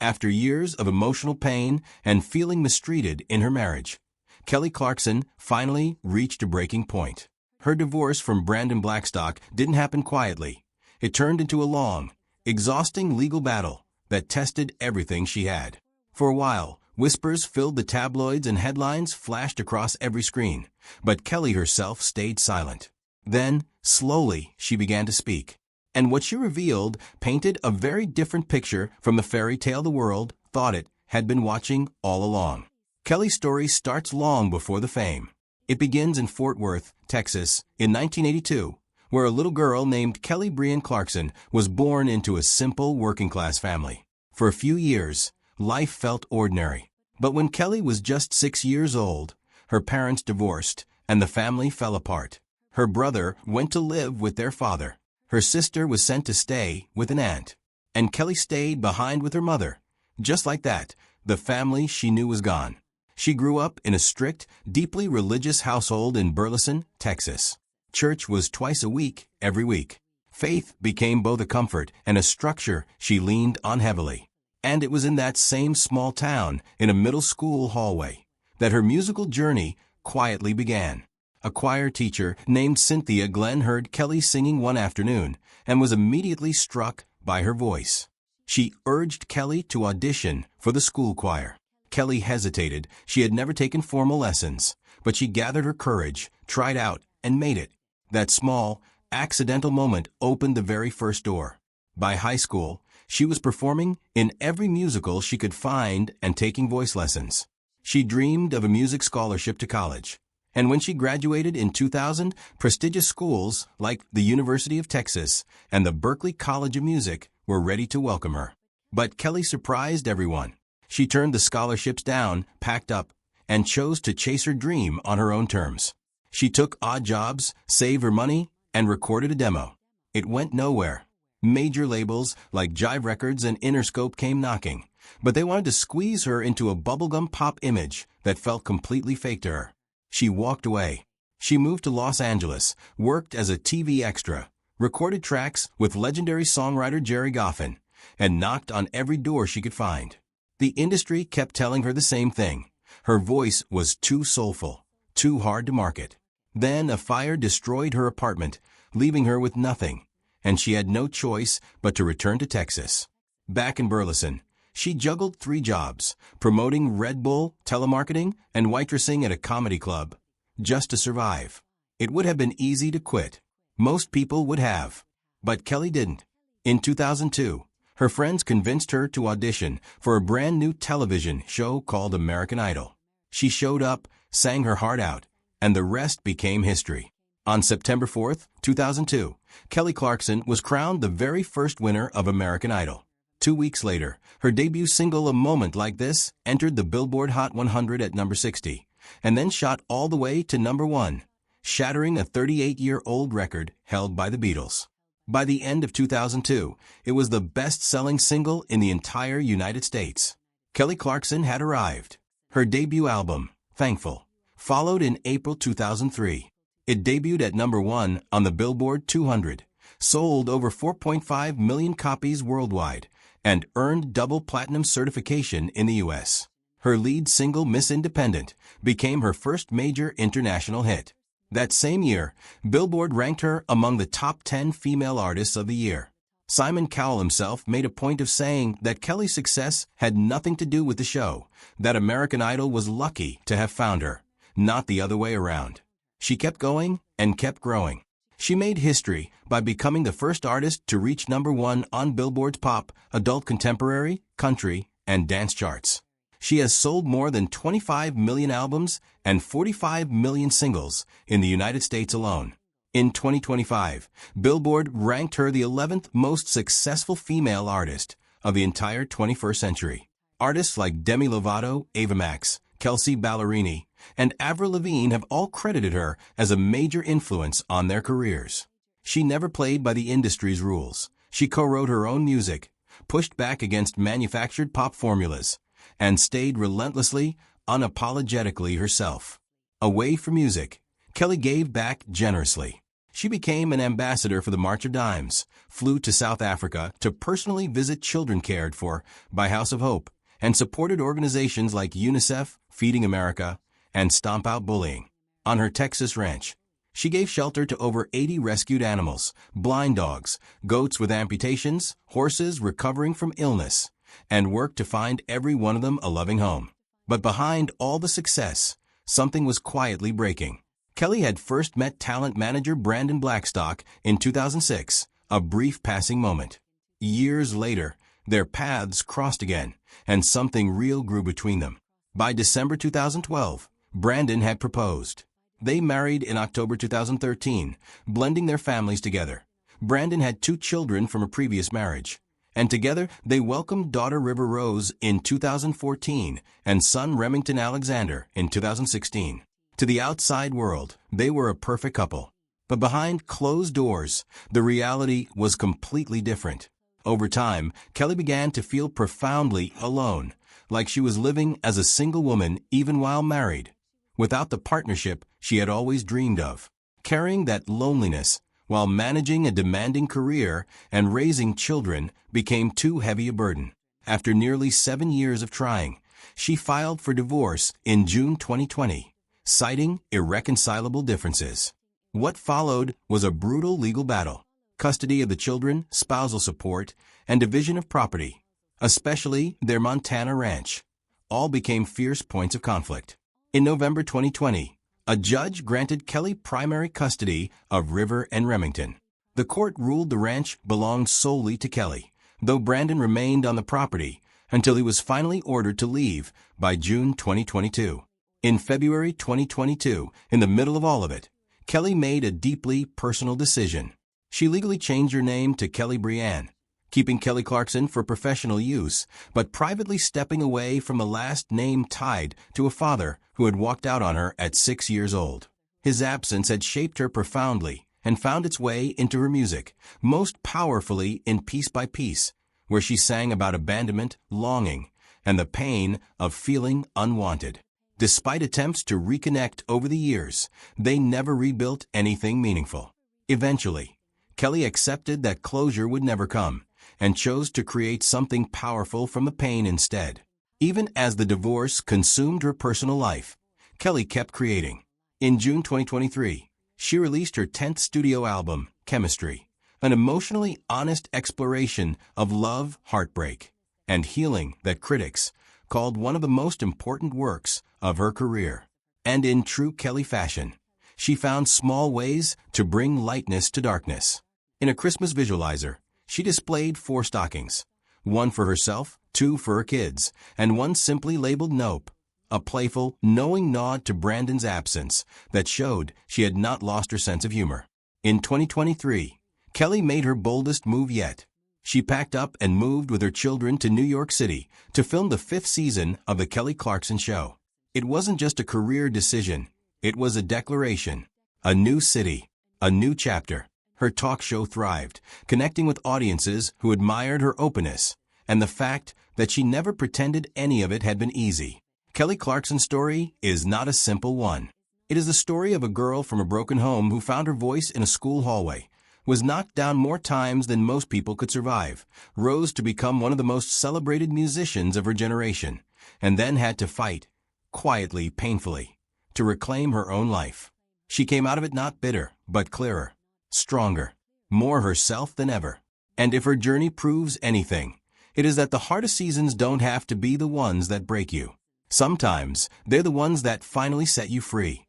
After years of emotional pain and feeling mistreated in her marriage, Kelly Clarkson finally reached a breaking point. Her divorce from Brandon Blackstock didn't happen quietly. It turned into a long, exhausting legal battle that tested everything she had. For a while, whispers filled the tabloids and headlines flashed across every screen, but Kelly herself stayed silent. Then, slowly, she began to speak. And what she revealed painted a very different picture from the fairy tale the world thought it had been watching all along. Kelly's story starts long before the fame. It begins in Fort Worth, Texas, in 1982, where a little girl named Kelly Brian Clarkson was born into a simple working-class family. For a few years, life felt ordinary. But when Kelly was just 6 years old, her parents divorced and the family fell apart. Her brother went to live with their father. Her sister was sent to stay with an aunt. And Kelly stayed behind with her mother. Just like that, the family she knew was gone. She grew up in a strict, deeply religious household in Burleson, Texas. Church was twice a week, every week. Faith became both a comfort and a structure she leaned on heavily. And it was in that same small town, in a middle school hallway, that her musical journey quietly began. A choir teacher named Cynthia Glenn heard Kelly singing one afternoon and was immediately struck by her voice. She urged Kelly to audition for the school choir. Kelly hesitated. She had never taken formal lessons, but she gathered her courage, tried out, and made it. That small, accidental moment opened the very first door. By high school, she was performing in every musical she could find and taking voice lessons. She dreamed of a music scholarship to college. And when she graduated in 2000, prestigious schools like the University of Texas and the Berklee College of Music were ready to welcome her. But Kelly surprised everyone. She turned the scholarships down, packed up, and chose to chase her dream on her own terms. She took odd jobs, saved her money, and recorded a demo. It went nowhere. Major labels like Jive Records and Interscope came knocking, but they wanted to squeeze her into a bubblegum pop image that felt completely fake to her. She walked away. She moved to Los Angeles, worked as a TV extra, recorded tracks with legendary songwriter Jerry Goffin, and knocked on every door she could find. The industry kept telling her the same thing. Her voice was too soulful, too hard to market. Then a fire destroyed her apartment, leaving her with nothing, and she had no choice but to return to Texas. Back in Burleson, she juggled 3 jobs, promoting Red Bull, telemarketing, and waitressing at a comedy club, just to survive. It would have been easy to quit. Most people would have. But Kelly didn't. In 2002, her friends convinced her to audition for a brand new television show called American Idol. She showed up, sang her heart out, and the rest became history. On September 4, 2002, Kelly Clarkson was crowned the very first winner of American Idol. 2 weeks later, her debut single A Moment Like This entered the Billboard Hot 100 at number 60, and then shot all the way to number 1, shattering a 38-year-old record held by the Beatles. By the end of 2002, it was the best-selling single in the entire United States. Kelly Clarkson had arrived. Her debut album, Thankful, followed in April 2003. It debuted at number 1 on the Billboard 200, sold over 4.5 million copies worldwide, and earned double platinum certification in the U.S. Her lead single, Miss Independent, became her first major international hit. That same year, Billboard ranked her among the top 10 female artists of the year. Simon Cowell himself made a point of saying that Kelly's success had nothing to do with the show, that American Idol was lucky to have found her, not the other way around. She kept going and kept growing. She made history by becoming the first artist to reach number 1 on Billboard's pop, adult contemporary, country, and dance charts. She has sold more than 25 million albums and 45 million singles in the United States alone. In 2025, Billboard ranked her the 11th most successful female artist of the entire 21st century. Artists like Demi Lovato, Ava Max, Kelsey Ballerini, and Avril Lavigne have all credited her as a major influence on their careers. She never played by the industry's rules. She co-wrote her own music, pushed back against manufactured pop formulas, and stayed relentlessly, unapologetically herself. Away from music, Kelly gave back generously. She became an ambassador for the March of Dimes, flew to South Africa to personally visit children cared for by House of Hope, and supported organizations like UNICEF, Feeding America, and Stomp Out Bullying. On her Texas ranch, she gave shelter to over 80 rescued animals, blind dogs, goats with amputations, horses recovering from illness, and worked to find every one of them a loving home. But behind all the success, something was quietly breaking. Kelly had first met talent manager Brandon Blackstock in 2006, a brief passing moment. Years later, their paths crossed again, and something real grew between them. By December 2012, Brandon had proposed. They married in October 2013, blending their families together. Brandon had 2 children from a previous marriage, and together they welcomed daughter River Rose in 2014 and son Remington Alexander in 2016. To the outside world, they were a perfect couple. But behind closed doors, the reality was completely different. Over time, Kelly began to feel profoundly alone, like she was living as a single woman even while married, without the partnership she had always dreamed of. Carrying that loneliness while managing a demanding career and raising children became too heavy a burden. After nearly 7 years of trying, she filed for divorce in June 2020, citing irreconcilable differences. What followed was a brutal legal battle: custody of the children, spousal support, and division of property, especially their Montana ranch. All became fierce points of conflict. In November 2020, a judge granted Kelly primary custody of River and Remington. The court ruled the ranch belonged solely to Kelly, though Brandon remained on the property until he was finally ordered to leave by June 2022. In February 2022, in the middle of all of it, Kelly made a deeply personal decision. She legally changed her name to Kelly Brianne, keeping Kelly Clarkson for professional use, but privately stepping away from the last name tied to a father who had walked out on her at 6 years old. His absence had shaped her profoundly and found its way into her music, most powerfully in Piece by Piece, where she sang about abandonment, longing, and the pain of feeling unwanted. Despite attempts to reconnect over the years, they never rebuilt anything meaningful. Eventually, Kelly accepted that closure would never come and chose to create something powerful from the pain instead. Even as the divorce consumed her personal life, Kelly kept creating. In June 2023, she released her 10th studio album, Chemistry, an emotionally honest exploration of love, heartbreak, and healing that critics called one of the most important works of her career. And in true Kelly fashion, she found small ways to bring lightness to darkness. In a Christmas visualizer, she displayed 4 stockings, 1 for herself, 2 for her kids, and 1 simply labeled Nope, a playful, knowing nod to Brandon's absence that showed she had not lost her sense of humor. In 2023, Kelly made her boldest move yet. She packed up and moved with her children to New York City to film the 5th season of The Kelly Clarkson Show. It wasn't just a career decision, it was a declaration. A new city, a new chapter. Her talk show thrived, connecting with audiences who admired her openness and the fact that she never pretended any of it had been easy. Kelly Clarkson's story is not a simple one. It is the story of a girl from a broken home who found her voice in a school hallway, was knocked down more times than most people could survive, rose to become one of the most celebrated musicians of her generation, and then had to fight, quietly, painfully, to reclaim her own life. She came out of it not bitter, but clearer, stronger, more herself than ever. And if her journey proves anything, it is that the hardest seasons don't have to be the ones that break you. Sometimes, they're the ones that finally set you free.